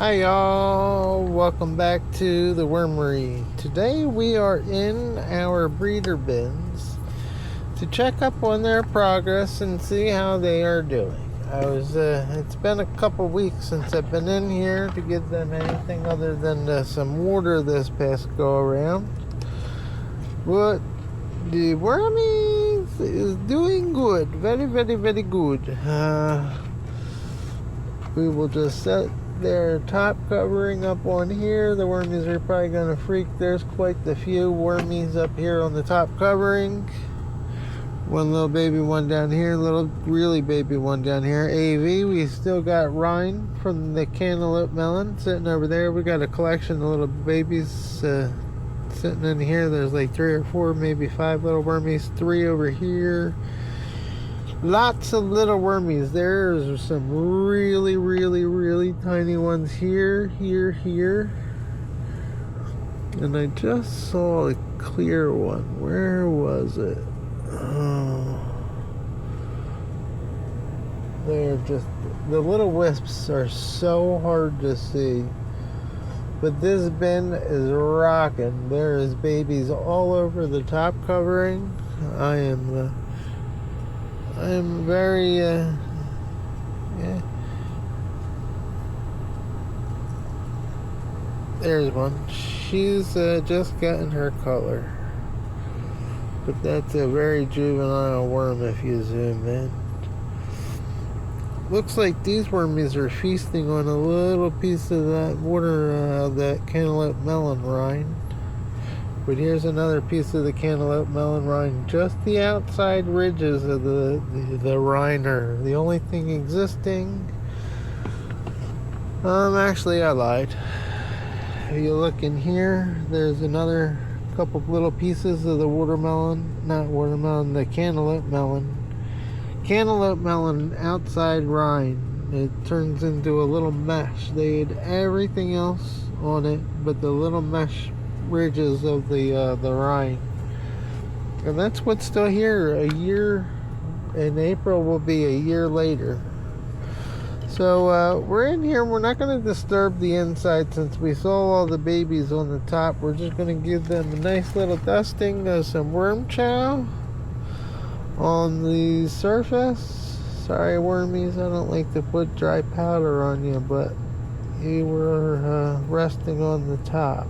Hi y'all, welcome back to the Wormery. Today we are in our breeder bins to check up on their progress and see how they are doing. It's been a couple weeks since I've been in here to give them anything other than some water this past go around. But the Wormies is doing good, very, very, very good. We will just set their top covering up on here. The wormies are probably going to freak. There's quite the few wormies up here on the top covering. One little baby one down here, little really baby one down here. AV, we still got Rhine from the cantaloupe melon sitting over there. We got a collection of little babies sitting in here. There's like 3 or 4, maybe 5 little wormies. 3 over here. Lots of little wormies. There's some really, really, really tiny ones here, here. And I just saw a clear one. Where was it? Oh. They're just, the little wisps are so hard to see. But this bin is rocking. There is babies all over the top covering. I am very, yeah. There's one. She's just gotten her color. But that's a very juvenile worm if you zoom in. Looks like these wormies are feasting on a little piece of that water, that cantaloupe melon rind. But here's another piece of the cantaloupe melon rind. Just the outside ridges of the rind are the only thing existing. Actually, I lied. If you look in here, there's another couple little pieces of the the cantaloupe melon. Cantaloupe melon outside rind. It turns into a little mesh. They had everything else on it, but the little mesh ridges of the rind. And that's what's still here. A year in April will be a year later. So we're in here. We're not going to disturb the inside since we saw all the babies on the top. We're just going to give them a nice little dusting of some worm chow on the surface. Sorry, wormies, I don't like to put dry powder on you, but you were resting on the top.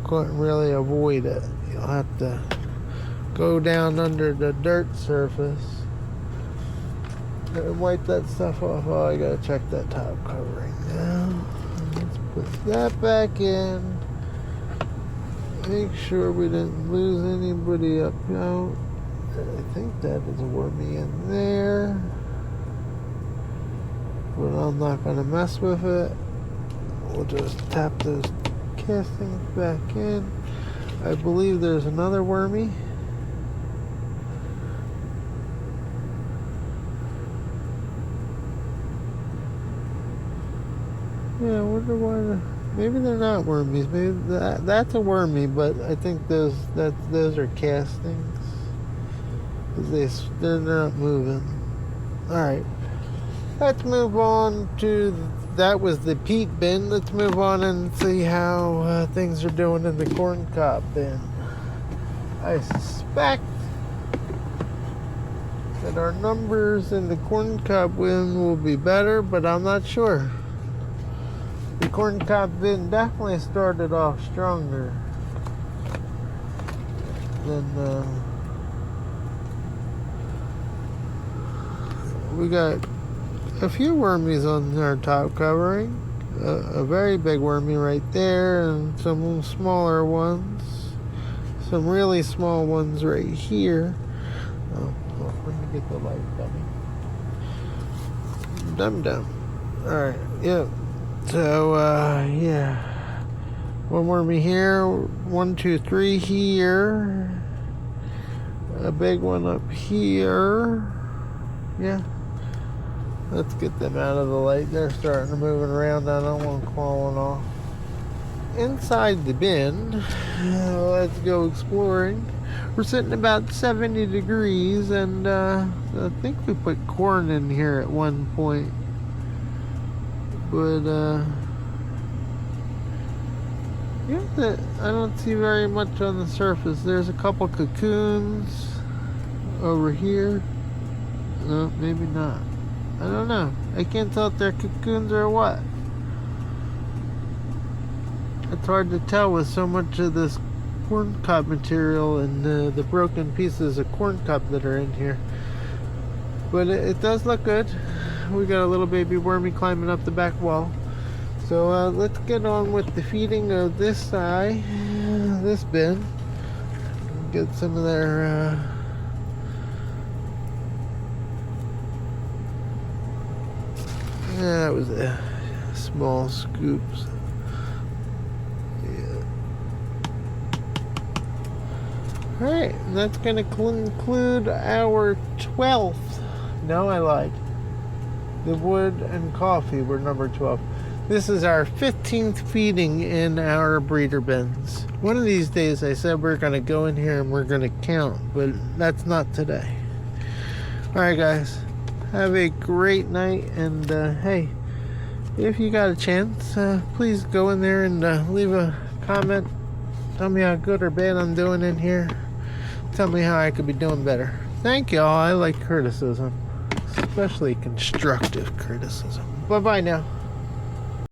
Couldn't really avoid it. You'll have to go down under the dirt surface and wipe that stuff off. Oh, I gotta check that top covering now. Let's put that back in. Make sure we didn't lose anybody up out. I think that is a wormy in there, but I'm not gonna mess with it. We'll just tap those castings back in. I believe there's another wormy. Yeah, I wonder why. Maybe they're not wormies. Maybe that's a wormy, but I think those are castings. They're not moving. All right, let's move on to. That was the peat bin. Let's move on and see how things are doing in the corn cob bin. I suspect that our numbers in the corn cob bin will be better, but I'm not sure. The corn cob bin definitely started off stronger than we got a few wormies on our top covering. A very big wormy right there, and some smaller ones. Some really small ones right here. Oh, well, let me get the light coming. Dum. Alright, yeah. So, yeah. One wormy here. 1, 2, 3 here. A big one up here. Yeah. Let's get them out of the light. They're starting to move around. I don't want them crawling off. Inside the bin, let's go exploring. We're sitting about 70 degrees, and I think we put corn in here at one point. But Yeah, I don't see very much on the surface. There's a couple cocoons over here. No, maybe not. I don't know. I can't tell if they're cocoons or what. It's hard to tell with so much of this corn cob material and the broken pieces of corn cob that are in here. But it does look good. We got a little baby wormy climbing up the back wall. So let's get on with the feeding of this this bin. Get some of their that was a small scoops. Yeah. Alright, that's going to conclude our 12th. No, I lied. The wood and coffee were number 12. This is our 15th feeding in our breeder bins. One of these days I said we're going to go in here and we're going to count, but that's not today. Alright guys, have a great night, and hey, if you got a chance, please go in there and leave a comment. Tell me how good or bad I'm doing in here. Tell me how I could be doing better. Thank y'all. I like criticism, especially constructive criticism. Bye-bye now.